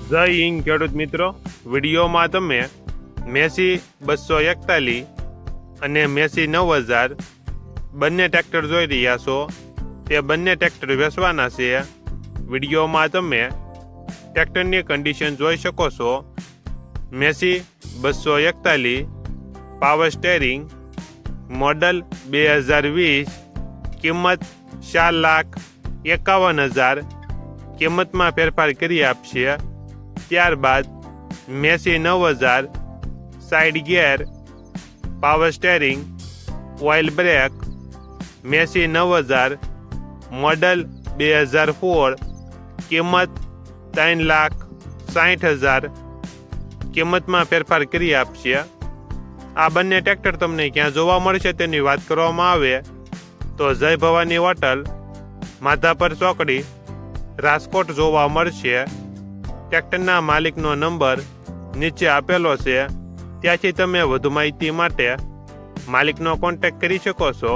જય હિન્દ ખેડૂત મિત્રો, વિડીયોમાં તમે મેસી 241 અને મેસી 9000 બંને ટ્રેક્ટર જોઈ રહ્યા છો. તે બંને ટ્રેક્ટર વેચવાના છે. વિડીયોમાં તમે ટ્રેક્ટરની કન્ડિશન જોઈ શકો છો. મેસી 241 પાવર સ્ટેરિંગ, મોડલ 2020, કિંમત 4,51,000. કિંમતમાં ફેરફાર કરી આપશે. ત્યારબાદ Massey 9000 side gear, power steering, oil brake, Massey 9000 model 2004, કિંમત 3,60,000. કિંમતમાં ફેરફાર કરી આપશે. આ બંને ટ્રેક્ટર તમને ક્યાં જોવા મળશે તેની વાત કરવામાં આવે તો જય ભવાની હોટલ, માધાપર ચોકડી, રાજકોટ જોવા મળશે. ટ્રેક્ટરના માલિકનો નંબર નીચે આપેલો છે. ત્યાંથી તમે વધુ માહિતી માટે માલિકનો કોન્ટેક્ટ કરી શકો છો.